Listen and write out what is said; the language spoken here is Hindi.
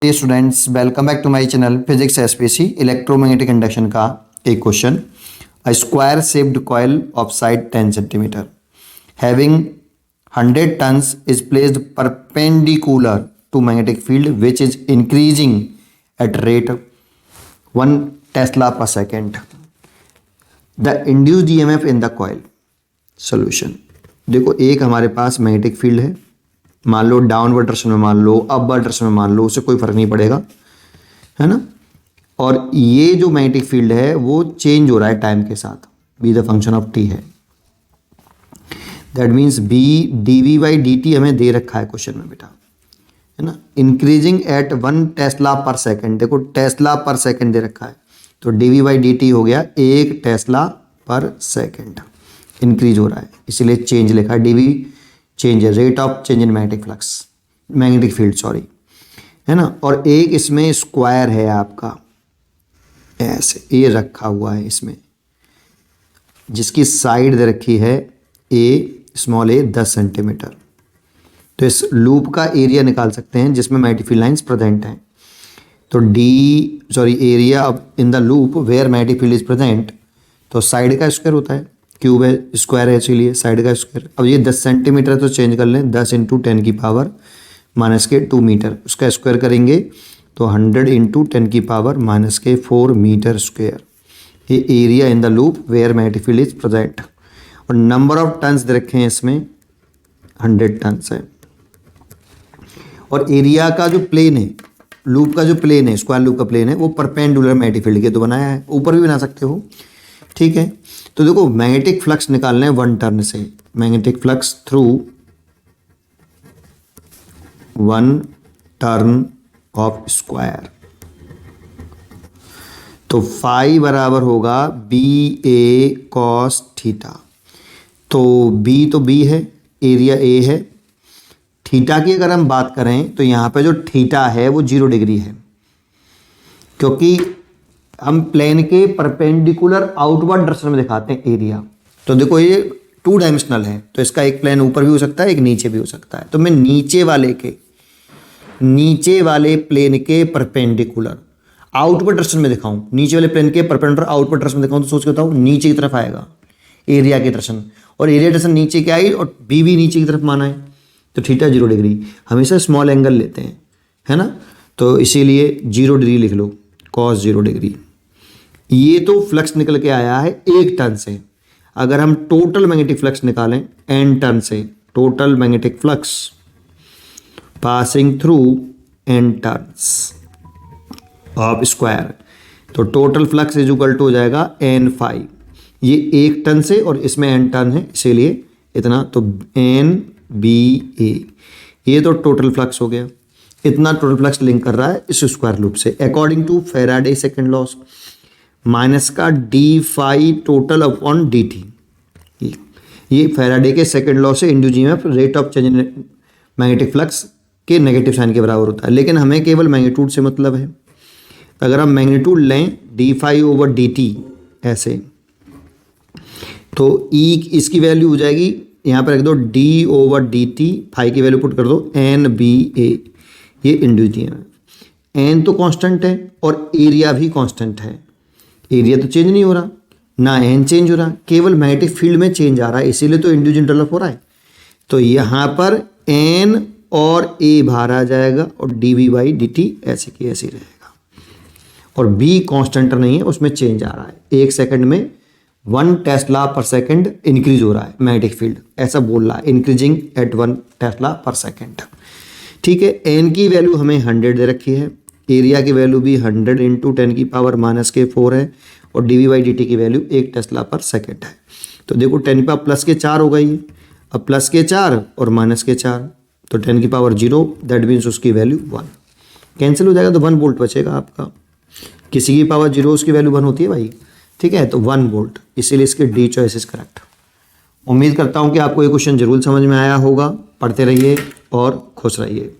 Hey students, welcome back to my channel physics SPC. Electromagnetic induction का एक question. A square shaped coil of side 10 centimetre having 100 turns is placed perpendicular to magnetic field which is increasing at rate 1 tesla per second. The induced EMF in the coil. Solution. देखो, एक हमारे पास मैग्नेटिक फील्ड है, मान लो डाउनवर्ड डायरेक्शन में, मान लो अपवर्ड डायरेक्शन में, मान लो, उससे कोई फर्क नहीं पड़ेगा, है ना। और ये जो मैग्नेटिक फील्ड है वो चेंज हो रहा है टाइम के साथ, b the function of t है। That means b dv by d t हमें दे रखा है क्वेश्चन में बेटा, है ना। Increasing at 1 tesla per second. देखो, टेस्ला पर सेकेंड दे रखा है, तो डीवी बाई डी टी हो गया 1 टेस्ला पर सेकेंड। इंक्रीज हो रहा है, इसीलिए चेंज लिखा है, डीवी चेंज है, rate of change in magnetic flux, magnetic field, sorry, है ना। और एक इसमें स्क्वायर है आपका, ऐसे ये रखा हुआ है इसमें, जिसकी साइड दे रखी है ए, स्मॉल ए 10 सेंटीमीटर। तो इस लूप का एरिया निकाल सकते हैं जिसमें मैग्नेटिक फील्ड लाइंस प्रेजेंट हैं। तो area of in the loop where magnetic field is present, तो साइड का स्क्वायर होता है, क्यूब है, स्क्वायर है, इसीलिए साइड का स्क्वायर। अब ये 10 सेंटीमीटर तो चेंज कर लें, 10 इंटू 10 की पावर माइनस के 2 मीटर, उसका स्क्वायर करेंगे तो 100 इंटू 10 की पावर माइनस के 4 मीटर स्क्वायर। ये area in the loop where magnetic field is present. और नंबर ऑफ टन्स दे रखे हैं इसमें 100 टन्स है। और एरिया का जो प्लेन है, लूप का जो प्लेन है, स्क्वायर लूप का प्लेन है, वो परपेंडिकुलर मैग्नेटिक फील्ड के तो बनाया है, ऊपर भी बना सकते हो, ठीक है। तो देखो, मैग्नेटिक फ्लक्स निकालना है 1 टर्न से, magnetic flux through 1 turn off square. तो फाई बराबर होगा बी ए कॉस थीटा। तो बी है, एरिया ए है। थीटा की अगर हम बात करें तो यहाँ पे जो थीटा है वो 0 डिग्री है, क्योंकि हम प्लेन के परपेंडिकुलर आउटवर्ड डायरेक्शन में दिखाते हैं एरिया। तो देखो, ये 2 डायमेंशनल है, तो इसका एक प्लेन ऊपर भी हो सकता है, एक नीचे भी हो सकता है। तो मैं नीचे वाले प्लेन के परपेंडिकुलर आउटवर्ड डायरेक्शन में दिखाऊं, नीचे वाले प्लेन के परपेंडिकुलर आउटवर्ड डायरेक्शन में दिखाऊं, तो सोच के बताओ नीचे की तरफ आएगा एरिया की डायरेक्शन, और एरिया डायरेक्शन नीचे क्या आई, और बी भी नीचे की तरफ माना है, तो थीटा 0 डिग्री। हमेशा स्मॉल एंगल लेते हैं, है ना, तो इसीलिए 0 डिग्री लिख लो, कॉस 0 डिग्री। ये तो फ्लक्स निकल के आया है 1 टन से। अगर हम टोटल मैग्नेटिक फ्लक्स निकालें n टन से, total magnetic flux passing through n turns of square, तो total flux is equal to हो जाएगा n फाई। ये 1 टन से और इसमें n टन है, इसीलिए इतना, तो n बी ए, ये तो टोटल फ्लक्स हो गया। इतना टोटल फ्लक्स लिंक कर रहा है इस स्क्वायर लूप से, according to Faraday second laws, minus का d phi total upon d t. ये फैराडे के सेकंड लॉ से induced EMF rate of change in magnetic flux के नेगेटिव साइन के बराबर होता है। लेकिन हमें केवल मैग्नीट्यूड से मतलब है, अगर हम मैग्नीट्यूड लें d phi over d t ऐसे, तो ई इसकी वैल्यू हो जाएगी, यहाँ पर रख दो d over d t, phi की वैल्यू पुट कर दो एन बी ए, ये इंड्यूस्ड ईएमएफ। एन तो कांस्टेंट है और एरिया भी कांस्टेंट है, एरिया तो चेंज नहीं हो रहा, ना एन चेंज हो रहा, केवल मैग्नेटिक फील्ड में चेंज आ रहा है, इसीलिए तो इंड्यूस्ड डेवलप हो रहा है। तो यहाँ पर एन और ए बाहर आ जाएगा और d v by d t ऐसे की ऐसे रहेगा। और बी कांस्टेंट नहीं है, उसमें चेंज आ रहा है, 1 सेकंड में 1 टेस्ला पर सेकंड इंक्रीज हो रहा है मैग्नेटिक फील्ड, ऐसा बोल रहा है, इंक्रीजिंग एट 1 टेस्ला पर सेकंड, ठीक है। एन की वैल्यू हमें 100 दे रखी है, एरिया की वैल्यू भी 100 इंटू 10 की पावर माइनस के 4 है, और d v by d t की वैल्यू 1 टेस्ला पर सेकेंड है। तो देखो 10 की पावर प्लस के 4 हो गई, अब प्लस के 4 और माइनस के 4, तो 10 की पावर 0, दैट मीन्स उसकी वैल्यू 1, कैंसिल हो जाएगा, तो 1 वोल्ट बचेगा आपका। किसी की पावर 0 उसकी वैल्यू 1 होती है भाई, ठीक है, तो 1 वोल्ट, इसीलिए इसके डी चॉइस इज करेक्ट। उम्मीद करता हूँ कि आपको ये क्वेश्चन जरूर समझ में आया होगा। पढ़ते रहिए और खुश रहिए।